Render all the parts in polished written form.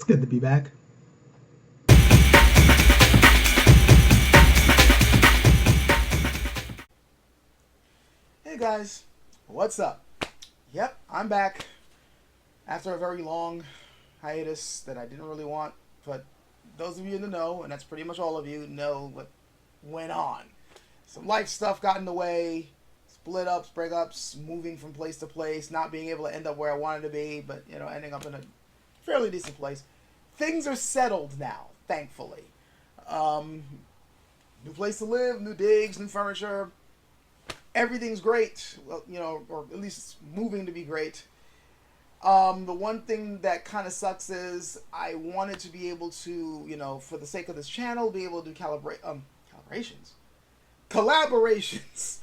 good to be back. Hey guys, what's up? Yep, I'm back after a very long hiatus that I didn't really want, but those of you in the know, and that's pretty much all of you, know what went on. Some life stuff got in the way, split ups, breakups, moving from place to place, not being able to end up where I wanted to be, but ending up in a fairly decent place. Things are settled now, thankfully. Um, New place to live, new digs, new furniture. Everything's great. Well, or at least it's moving to be great. The one thing that kind of sucks is I wanted to be able to, for the sake of this channel, be able to do collaborations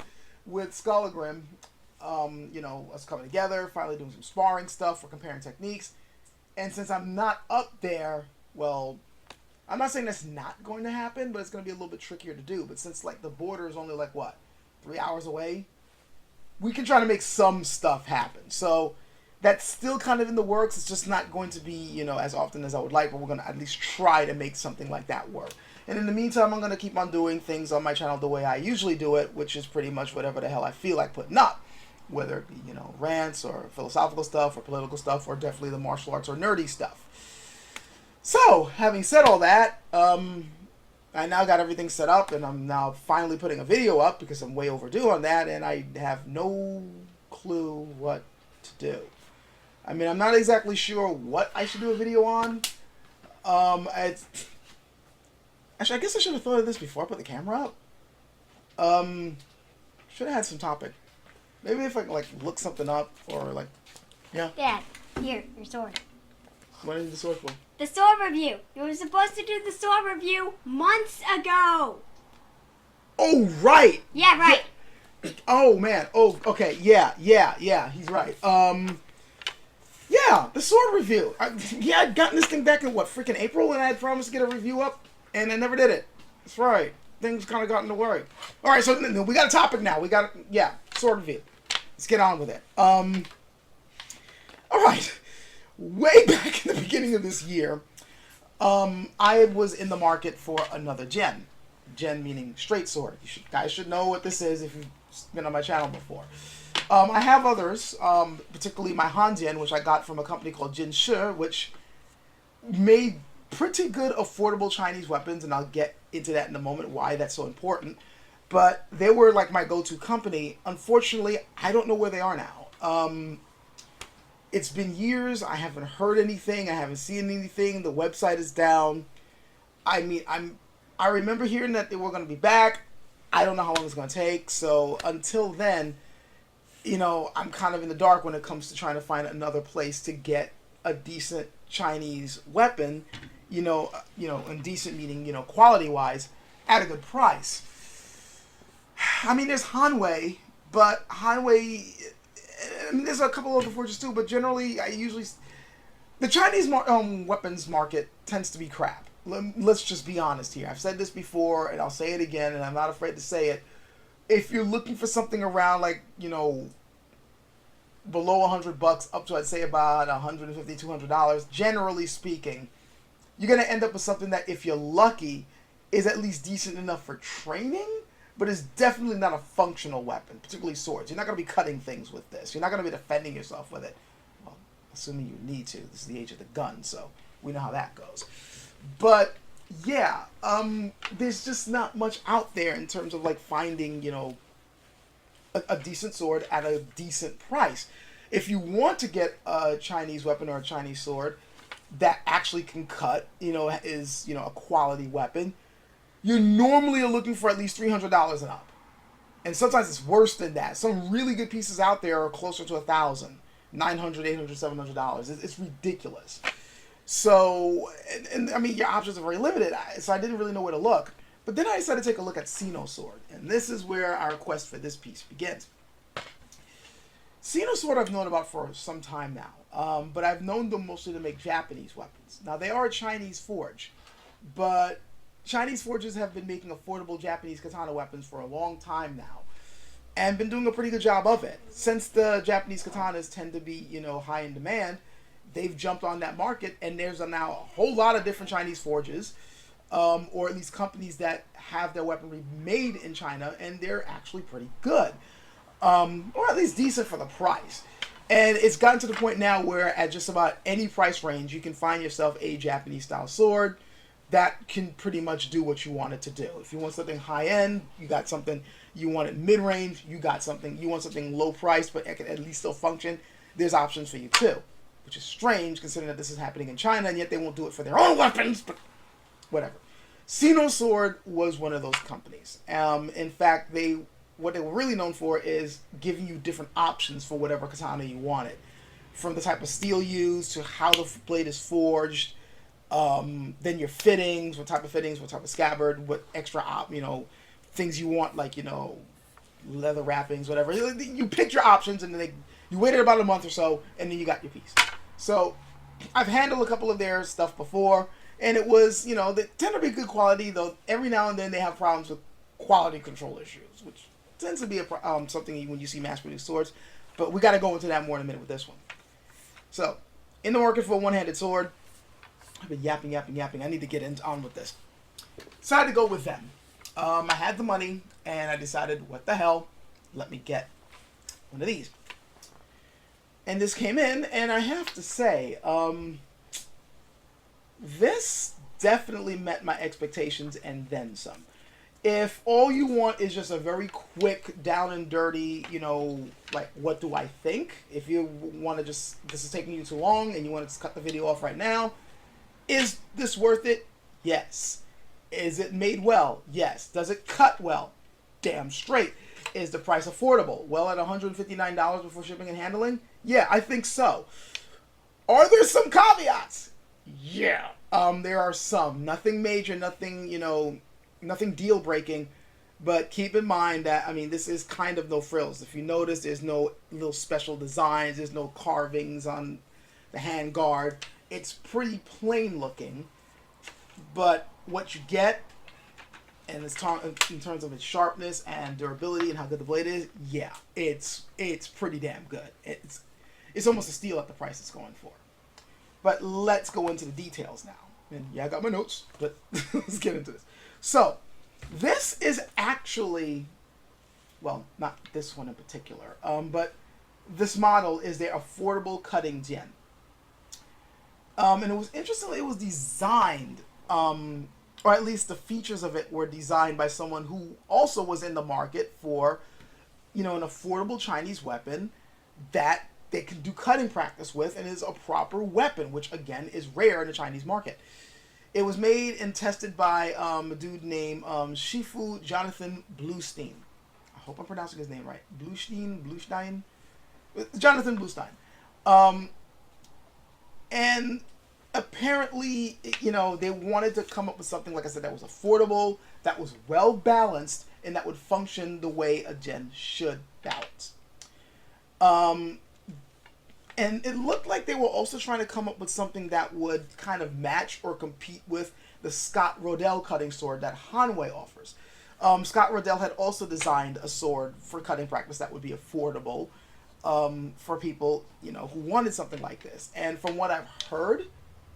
with Skullagrim. Us coming together, finally doing some sparring stuff, we're comparing techniques. And since I'm not up there, well, I'm not saying that's not going to happen, but it's going to be a little bit trickier to do. But since the border is only 3 hours away, we can try to make some stuff happen. So that's still kind of in the works. It's just not going to be, as often as I would like, but we're going to at least try to make something like that work. And in the meantime, I'm going to keep on doing things on my channel the way I usually do it, which is pretty much whatever the hell I feel like putting up. Whether it be, rants or philosophical stuff or political stuff or definitely the martial arts or nerdy stuff. So, having said all that, I now got everything set up and I'm now finally putting a video up because I'm way overdue on that and I have no clue what to do. I mean, I'm not exactly sure what I should do a video on. Actually, I guess I should have thought of this before I put the camera up. Should have had some topic. Maybe if I can, look something up or, yeah. Dad, here, your sword. What is the sword for? The sword review. You were supposed to do the sword review months ago. Oh, right. Yeah, right. Yeah. Oh, man. Oh, okay. Yeah. He's right. Yeah, the sword review. I'd gotten this thing back in, freaking April, and I had promised to get a review up, and I never did it. That's right. Things kind of got in the way. All right, so we got a topic now. Sword review. Let's get on with it. All right. Way back in the beginning of this year, I was in the market for another Jian. Jian meaning straight sword. Guys should know what this is if you've been on my channel before. I have others, particularly my Han Jian, which I got from a company called JKOO, which made pretty good affordable Chinese weapons, and I'll get into that in a moment, why that's so important. But they were my go-to company. Unfortunately, I don't know where they are now. It's been years. I haven't heard anything. I haven't seen anything. The website is down. I mean, I remember hearing that they were going to be back. I don't know how long it's going to take. So until then, I'm kind of in the dark when it comes to trying to find another place to get a decent Chinese weapon, and decent meaning, quality-wise, at a good price. I mean, there's Hanwei, but Hanwei, there's a couple other forges too, but generally, the Chinese weapons market tends to be crap. Let's just be honest here. I've said this before, and I'll say it again, and I'm not afraid to say it. If you're looking for something around, below $100 up to, I'd say, about $150, $200, generally speaking, you're going to end up with something that, if you're lucky, is at least decent enough for training, but is definitely not a functional weapon, particularly swords. You're not going to be cutting things with this. You're not going to be defending yourself with it. Well, assuming you need to. This is the age of the gun, so we know how that goes. But, yeah, there's just not much out there in terms of, finding, a decent sword at a decent price. If you want to get a Chinese weapon or a Chinese sword that actually can cut, is, a quality weapon, you normally are looking for at least $300 and up. And sometimes it's worse than that. Some really good pieces out there are closer to $1,000, $900, $800, $700. It's ridiculous. So, and I mean, your options are very limited. So I didn't really know where to look. But then I decided to take a look at Sino Sword. And this is where our quest for this piece begins. Sino Sword I've known about for some time now. But I've known them mostly to make Japanese weapons. Now, they are a Chinese forge. But Chinese forges have been making affordable Japanese katana weapons for a long time now. And been doing a pretty good job of it. Since the Japanese katanas tend to be, high in demand, they've jumped on that market, and there's now a whole lot of different Chinese forges, or at least companies that have their weaponry made in China, and they're actually pretty good, or at least decent for the price. And it's gotten to the point now where at just about any price range, you can find yourself a Japanese style sword that can pretty much do what you want it to do. If you want something high end, you got something. You want it mid range, you got something. You want something low price, but it can at least still function. There's options for you too, which is strange considering that this is happening in China, and yet they won't do it for their own weapons. But whatever. Sino Sword was one of those companies. In fact, what they were really known for is giving you different options for whatever katana you wanted, from the type of steel used to how the blade is forged, then your fittings, what type of scabbard, what extra things you want, like leather wrappings, whatever. You picked your options, and then you waited about a month or so, and then you got your piece. So I've handled a couple of their stuff before, and it was they tend to be good quality, though every now and then they have problems with quality control issues, which tends to be something when you see mass-produced swords. But we got to go into that more in a minute with this one. So, in the market for a one-handed sword, I've been yapping. I need to get on with this. Decided to go with them. I had the money, and I decided, what the hell, let me get one of these. And this came in, and I have to say, this definitely met my expectations and then some. If all you want is just a very quick, down and dirty, like, what do I think? If you want to this is taking you too long and you want to cut the video off right now, is this worth it? Yes. Is it made well? Yes. Does it cut well? Damn straight. Is the price affordable? Well, at $159 before shipping and handling? Yeah, I think so. Are there some caveats? Yeah. There are some. Nothing major, nothing, nothing deal breaking, but keep in mind that, this is kind of no frills. If you notice, there's no little special designs, there's no carvings on the hand guard. It's pretty plain looking, but what you get, and in terms of its sharpness and durability and how good the blade is, yeah, it's pretty damn good. It's almost a steal at the price it's going for. But let's go into the details now. And yeah, I got my notes, but let's get into this. So, this is actually, well, not this one in particular, but this model is their affordable cutting Jian. And it was designed, or at least the features of it were designed by someone who also was in the market for, an affordable Chinese weapon that they can do cutting practice with and is a proper weapon, which again is rare in the Chinese market. It was made and tested by a dude named Shifu Jonathan Bluestein. I hope I'm pronouncing his name right. Bluestein? Jonathan Bluestein. And apparently, they wanted to come up with something, like I said, that was affordable, that was well balanced, and that would function the way a Jian should balance. And it looked like they were also trying to come up with something that would kind of match or compete with the Scott Rodell cutting sword that Hanwei offers. Scott Rodell had also designed a sword for cutting practice that would be affordable for people, who wanted something like this. And from what I've heard,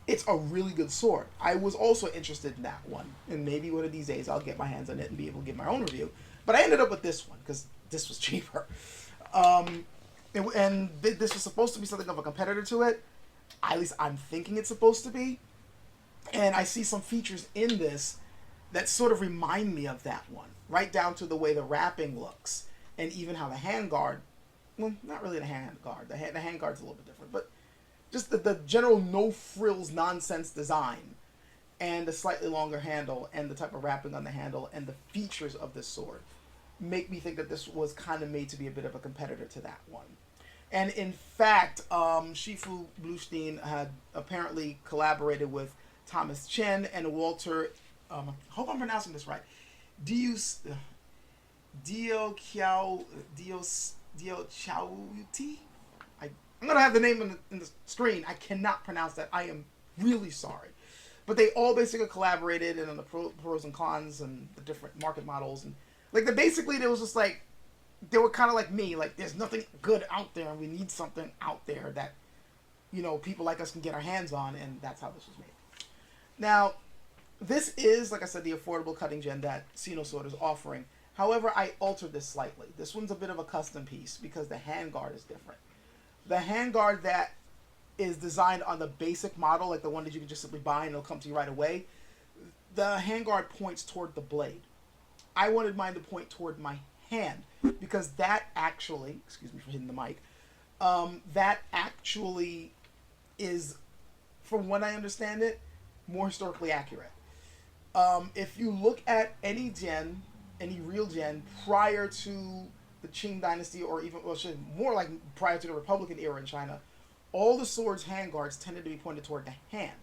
it's a really good sword. I was also interested in that one. And maybe one of these days I'll get my hands on it and be able to give my own review. But I ended up with this one because this was cheaper. And this was supposed to be something of a competitor to it. At least I'm thinking it's supposed to be. And I see some features in this that sort of remind me of that one. Right down to the way the wrapping looks. And even how the handguard, well, not really the handguard. The handguard's a little bit different. But just the general no-frills nonsense design. And the slightly longer handle. And the type of wrapping on the handle. And the features of this sword make me think that this was kind of made to be a bit of a competitor to that one. And in fact, Shifu Bluestein had apparently collaborated with Thomas Chen and Walter, I hope I'm pronouncing this right, Dio Chauti? I'm going to have the name in the screen. I cannot pronounce that. I am really sorry. But they all basically collaborated on the pros and cons and the different market models. And basically, there was just like, they were kind of like me, like there's nothing good out there and we need something out there that people like us can get our hands on, and that's how this was made. Now, this is, like I said, the affordable cutting gen that Sino Sword is offering. However, I altered this slightly. This one's a bit of a custom piece because the handguard is different. The handguard that is designed on the basic model, like the one that you can just simply buy and it'll come to you right away, the handguard points toward the blade. I wanted mine to point toward my hand because that actually, excuse me for hitting the mic, that actually is, from what I understand it, more historically accurate. If you look at any real gen prior to the Qing dynasty, or even more like prior to the Republican era in China, all the swords' handguards tended to be pointed toward the hand.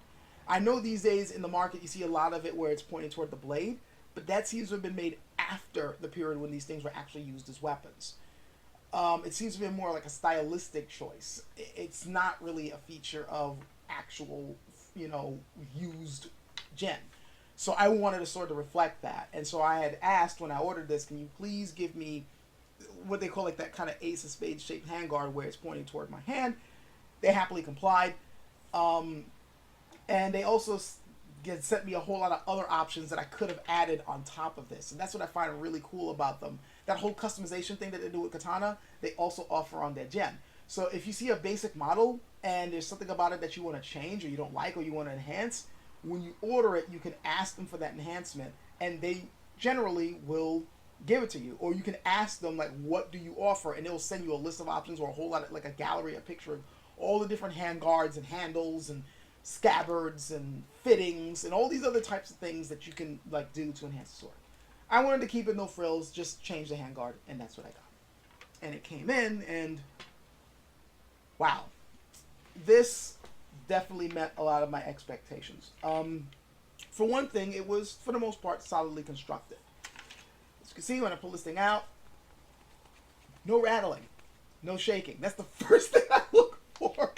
I know these days in the market you see a lot of it where it's pointing toward the blade, but that seems to have been made after the period when these things were actually used as weapons. It seems to be more like a stylistic choice. It's not really a feature of actual, used gen. So I wanted a sword to reflect that. And so I had asked when I ordered this, can you please give me what they call like that kind of ace of spades shaped handguard where it's pointing toward my hand. They happily complied. And they also sent me a whole lot of other options that I could have added on top of this. And that's what I find really cool about them. That whole customization thing that they do with Katana, they also offer on their gen. So if you see a basic model and there's something about it that you want to change or you don't like or you want to enhance, when you order it, you can ask them for that enhancement and they generally will give it to you. Or you can ask them, like, what do you offer? And they'll send you a list of options or a whole lot of, like a gallery, a picture of all the different hand guards and handles and scabbards and fittings and all these other types of things that you can like do to enhance the sword. I wanted to keep it no frills, just change the handguard, and that's what I got. And it came in, and wow, this definitely met a lot of my expectations. For one thing, it was, for the most part, solidly constructed. As you can see, when I pull this thing out, no rattling, no shaking. That's the first thing I look for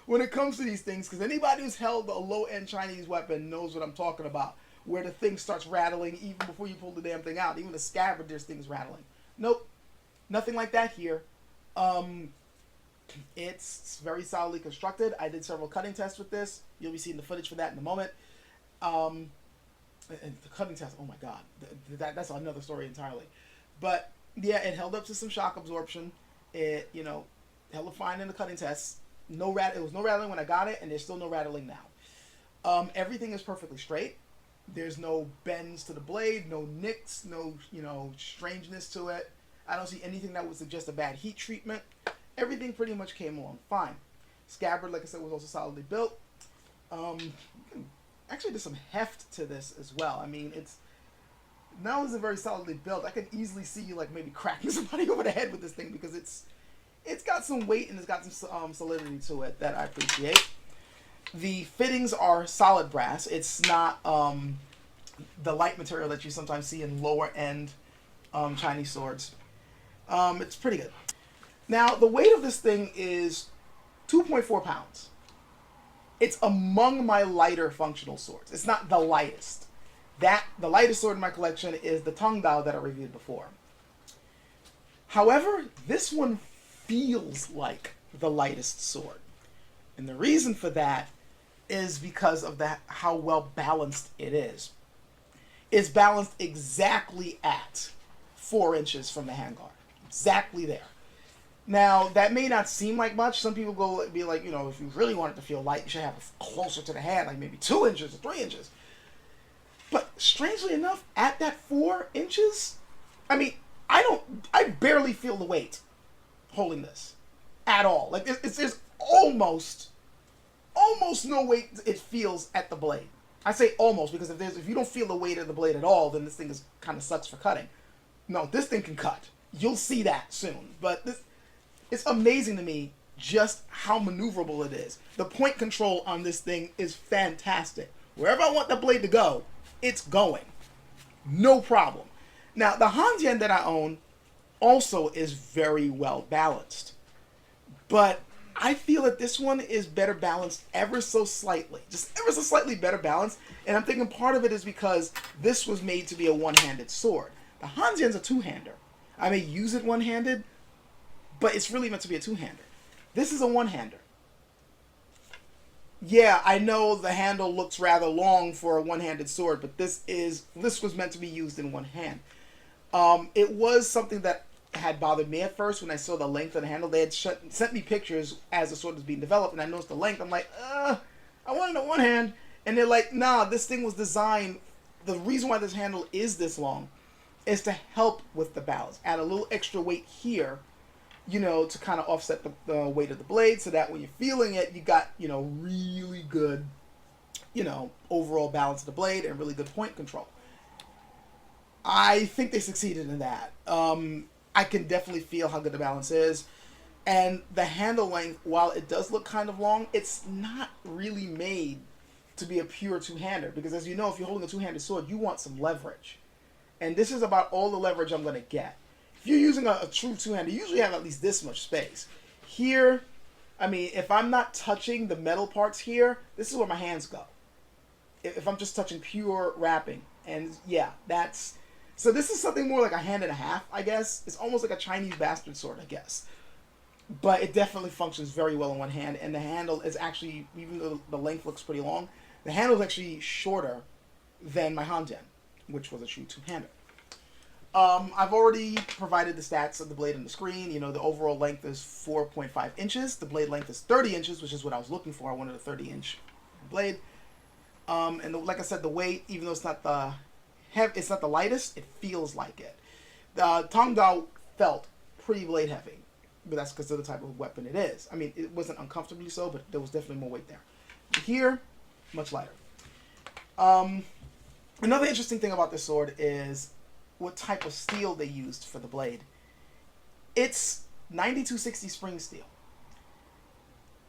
when it comes to these things, because anybody who's held a low-end Chinese weapon knows what I'm talking about, where the thing starts rattling even before you pull the damn thing out. Even the scabbard, there's things rattling. Nope, nothing like that here. It's very solidly constructed. I did several cutting tests with this. You'll be seeing the footage for that in a moment. And the cutting test, oh my god, that's another story entirely. But yeah, it held up to some shock absorption. It, held up fine in the cutting tests. It was no rattling when I got it, and there's still no rattling now. Everything is perfectly straight. There's no bends to the blade, no nicks, no, strangeness to it. I don't see anything that would suggest a bad heat treatment. Everything pretty much came along fine. Scabbard, like I said, was also solidly built. Actually, there's some heft to this as well. I mean, it's not only is it very solidly built, I could easily see you like maybe cracking somebody over the head with this thing because it's got some weight and it's got some solidity to it that I appreciate. The fittings are solid brass. It's not the light material that you sometimes see in lower end Chinese swords. It's pretty good. Now, the weight of this thing is 2.4 pounds. It's among my lighter functional swords. It's not the lightest. The lightest sword in my collection is the Tong Dao that I reviewed before. However, this one feels like the lightest sword. And the reason for that is because of how well balanced it is. It's balanced exactly at 4 inches from the handguard. Exactly there. Now, that may not seem like much. Some people be like, if you really want it to feel light, you should have it closer to the hand, like maybe 2 inches or 3 inches. But strangely enough, at that 4 inches, I mean, I barely feel the weight holding this at all. Like, there's almost no weight it feels at the blade. I say almost because if you don't feel the weight of the blade at all, then this thing kind of sucks for cutting. No, this thing can cut. You'll see that soon. But it's amazing to me just how maneuverable it is. The point control on this thing is fantastic. Wherever I want the blade to go, it's going. No problem. Now, the Hanjian that I own also is very well balanced. But I feel that this one is better balanced ever so slightly. Just ever so slightly better balanced. And I'm thinking part of it is because this was made to be a one-handed sword. The Hanjian's a two-hander. I may use it one-handed, but it's really meant to be a two-hander. This is a one-hander. Yeah, I know the handle looks rather long for a one-handed sword, but this was meant to be used in one hand. It was something that had bothered me at first when I saw the length of the handle. They had sent me pictures as the sword was being developed, and I noticed the length. I'm like, I wanted a one hand, and they're like, nah, this thing was designed. The reason why this handle is this long is to help with the balance. Add a little extra weight here, to kind of offset the weight of the blade, so that when you're feeling it, you got, really good, overall balance of the blade and really good point control. I think they succeeded in that. I can definitely feel how good the balance is. And the handle length, while it does look kind of long, it's not really made to be a pure two-hander. Because as you know, if you're holding a two-handed sword, you want some leverage. And this is about all the leverage I'm going to get. If you're using a true two-hander, you usually have at least this much space. Here, I mean, if I'm not touching the metal parts here, this is where my hands go. If I'm just touching pure wrapping. And yeah, that's... So this is something more like a hand and a half, I guess. It's almost like a Chinese bastard sword, I guess. But it definitely functions very well in one hand. And the handle is actually, even though the length looks pretty long, the handle is actually shorter than my Hanjian, which was a true two-hander. I've already provided the stats of the blade on the screen. The overall length is 4.5 inches. The blade length is 30 inches, which is what I was looking for. I wanted a 30-inch blade. Like I said, the weight, even though it's not the lightest, it feels like it. The Tongdao felt pretty blade heavy, but that's because of the type of weapon it is. I mean, it wasn't uncomfortably so, but there was definitely more weight there. Here, much lighter. Another interesting thing about this sword is what type of steel they used for the blade. It's 9260 spring steel.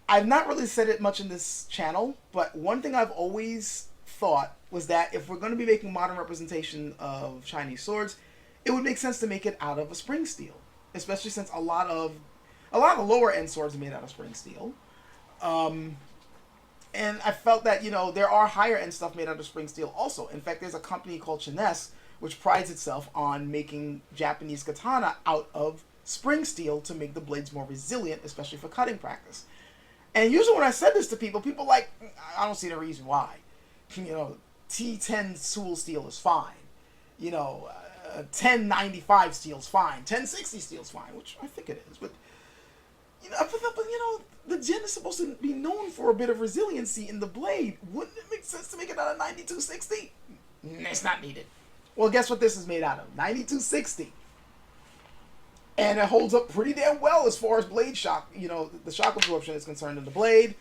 I've not really said it much in this channel, but one thing I've always thought was that if we're going to be making modern representation of Chinese swords, it would make sense to make it out of a spring steel, especially since a lot of the lower end swords are made out of spring steel. And I felt that, there are higher end stuff made out of spring steel also. In fact, there's a company called Jian which prides itself on making Japanese katana out of spring steel to make the blades more resilient, especially for cutting practice. And usually when I said this to people are like, I don't see the reason why. T10 tool steel is fine. 1095 steel is fine. 1060 steel is fine, which I think it is. But the Jian is supposed to be known for a bit of resiliency in the blade. Wouldn't it make sense to make it out of 9260? It's not needed. Well, guess what this is made out of? 9260. And it holds up pretty damn well as far as blade shock, the shock absorption is concerned in the blade.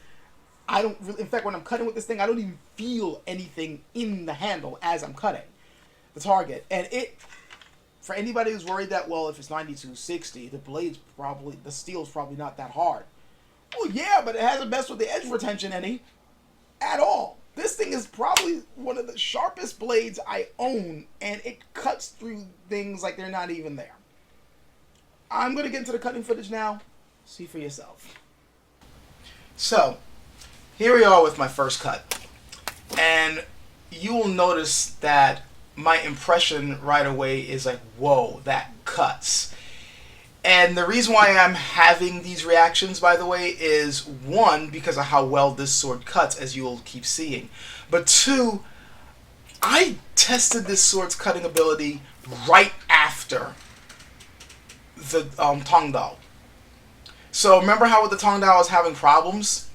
I don't really, in fact, when I'm cutting with this thing, I don't even feel anything in the handle as I'm cutting the target. And for anybody who's worried that, well, if it's 9260, the steel's probably not that hard. Well, yeah, but it hasn't messed with the edge retention any at all. This thing is probably one of the sharpest blades I own, and it cuts through things like they're not even there. I'm going to get into the cutting footage now. See for yourself. So, here we are with my first cut. And you will notice that my impression right away is like, whoa, that cuts. And the reason why I'm having these reactions, by the way, is one, because of how well this sword cuts, as you'll keep seeing. But two, I tested this sword's cutting ability right after the Tongdao. So remember how with the Tongdao I was having problems?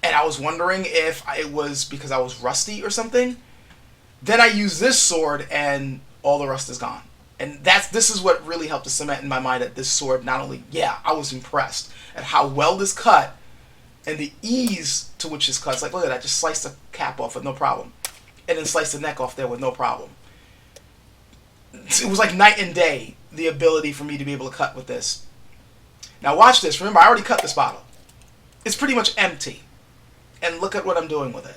And I was wondering if it was because I was rusty or something? Then I used this sword and all the rust is gone. And this is what really helped to cement in my mind that this sword not only, I was impressed at how well this cut and the ease to which this cuts. Like, look at that, just sliced the cap off with no problem. And then sliced the neck off there with no problem. It was like night and day, the ability for me to be able to cut with this. Now watch this. Remember, I already cut this bottle. It's pretty much empty. And look at what I'm doing with it.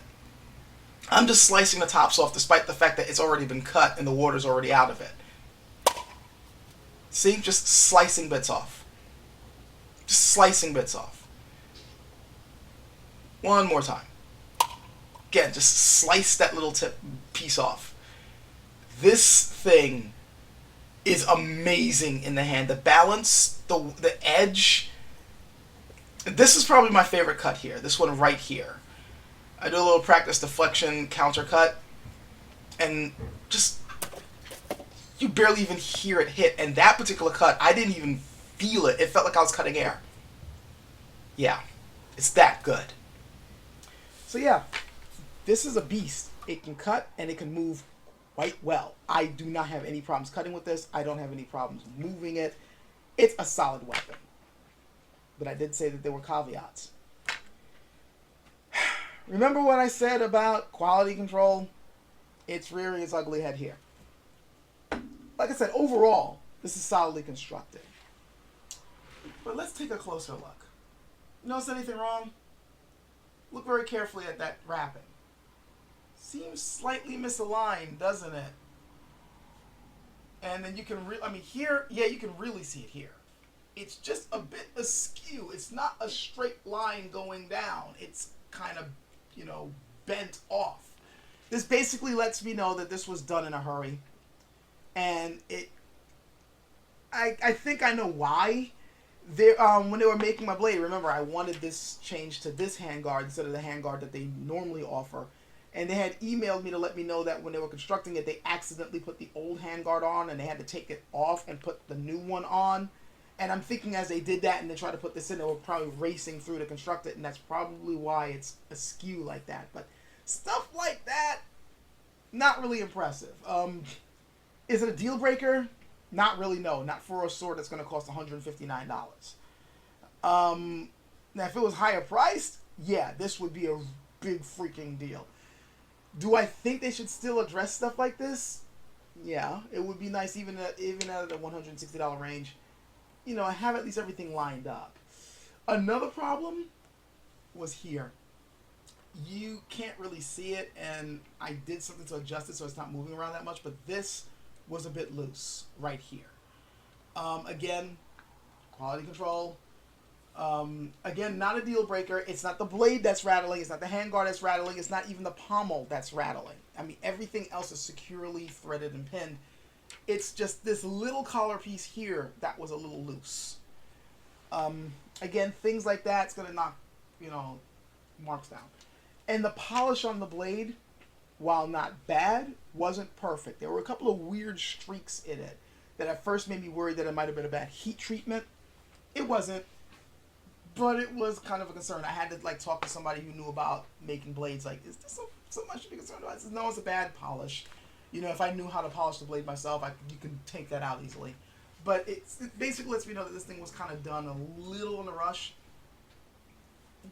I'm just slicing the tops off despite the fact that it's already been cut and the water's already out of it. See? Just slicing bits off. Just slicing bits off. One more time. Again, just slice that little piece off. This thing is amazing in the hand. The balance, the edge. This is probably my favorite cut here. This one right here. I do a little practice deflection counter cut, and just you barely even hear it hit. And that particular cut, I didn't even feel it. It felt like I was cutting air. Yeah, it's that good. So yeah, this is a beast. It can cut and it can move quite well. I do not have any problems cutting with this. I don't have any problems moving it. It's a solid weapon. But I did say that there were caveats. Remember what I said about quality control? It's rearing its ugly head here. Like I said, overall, this is solidly constructed. But let's take a closer look. Notice anything wrong? Look very carefully at that wrapping. Seems slightly misaligned, doesn't it? And then you can here, yeah, you can really see it here. It's just a bit askew. It's not a straight line going down. It's kind of, bent off. This basically lets me know that this was done in a hurry. And I think I know why. When they were making my blade, remember, I wanted this changed to this handguard instead of the handguard that they normally offer. And they had emailed me to let me know that when they were constructing it, they accidentally put the old handguard on and they had to take it off and put the new one on. And I'm thinking as they did that and then tried to put this in, they were probably racing through to construct it, and that's probably why it's askew like that. But stuff like that, not really impressive. Is it a deal breaker? Not really, no. Not for a sword that's going to cost $159. Now, if it was higher priced, yeah, this would be a big freaking deal. Do I think they should still address stuff like this? Yeah, it would be nice even at the $160 range. Have at least everything lined up. Another problem was here. You can't really see it, and I did something to adjust it so it's not moving around that much, but this was a bit loose right here. Again, quality control. Again, not a deal breaker. It's not the blade that's rattling. It's not the handguard that's rattling. It's not even the pommel that's rattling. I mean, everything else is securely threaded and pinned. It's just this little collar piece here that was a little loose. Again, things like that, it's going to knock, marks down. And the polish on the blade, while not bad, wasn't perfect. There were a couple of weird streaks in it that at first made me worried that it might have been a bad heat treatment. It wasn't, but it was kind of a concern. I had to talk to somebody who knew about making blades. Like, is this something I should be concerned about? I said, no, it's a bad polish. If I knew how to polish the blade myself, you can take that out easily. But it basically lets me know that this thing was kind of done a little in a rush.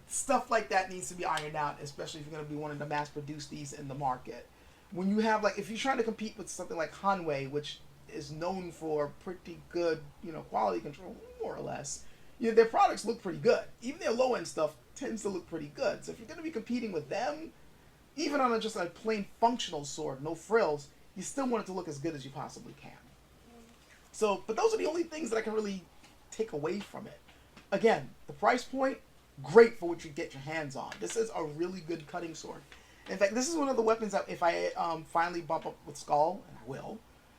Stuff like that needs to be ironed out, especially if you're going to be wanting to mass produce these in the market. When you have, if you're trying to compete with something like Hanwei, which is known for pretty good, quality control, more or less, their products look pretty good. Even their low-end stuff tends to look pretty good. So if you're going to be competing with them, even on just a plain functional sword, no frills, you still want it to look as good as you possibly can. So, but those are the only things that I can really take away from it. Again, the price point, great for what you get your hands on. This is a really good cutting sword. In fact, this is one of the weapons that if I finally bump up with Skull, and I will,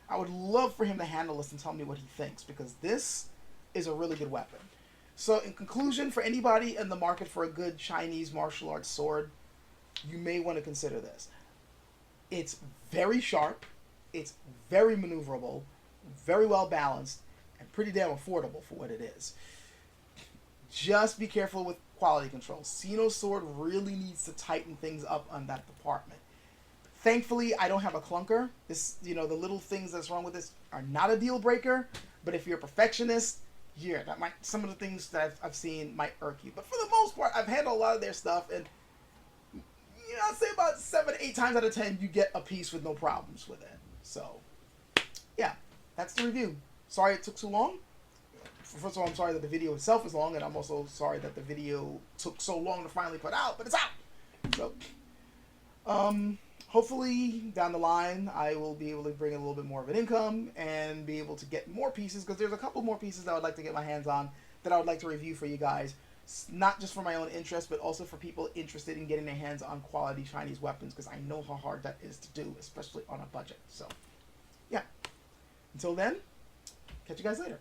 I would love for him to handle this and tell me what he thinks, because this is a really good weapon. So in conclusion, for anybody in the market for a good Chinese martial arts sword, you may want to consider this. It's very sharp, it's very maneuverable, very well balanced, and pretty damn affordable for what it is. Just be careful with quality control. Sino Sword really needs to tighten things up on that department. Thankfully, I don't have a clunker. This, the little things that's wrong with this are not a deal breaker, but if you're a perfectionist, yeah, some of the things that I've seen might irk you. But for the most part, I've handled a lot of their stuff, and I'd say about 7 to 8 times out of 10, you get a piece with no problems with it. So, yeah, that's the review. Sorry it took so long. First of all, I'm sorry that the video itself is long, and I'm also sorry that the video took so long to finally put out, but it's out! So, hopefully, down the line, I will be able to bring in a little bit more of an income and be able to get more pieces, because there's a couple more pieces that I would like to get my hands on that I would like to review for you guys. Not just for my own interest, but also for people interested in getting their hands on quality Chinese weapons, because I know how hard that is to do, especially on a budget. So, yeah. Until then, catch you guys later.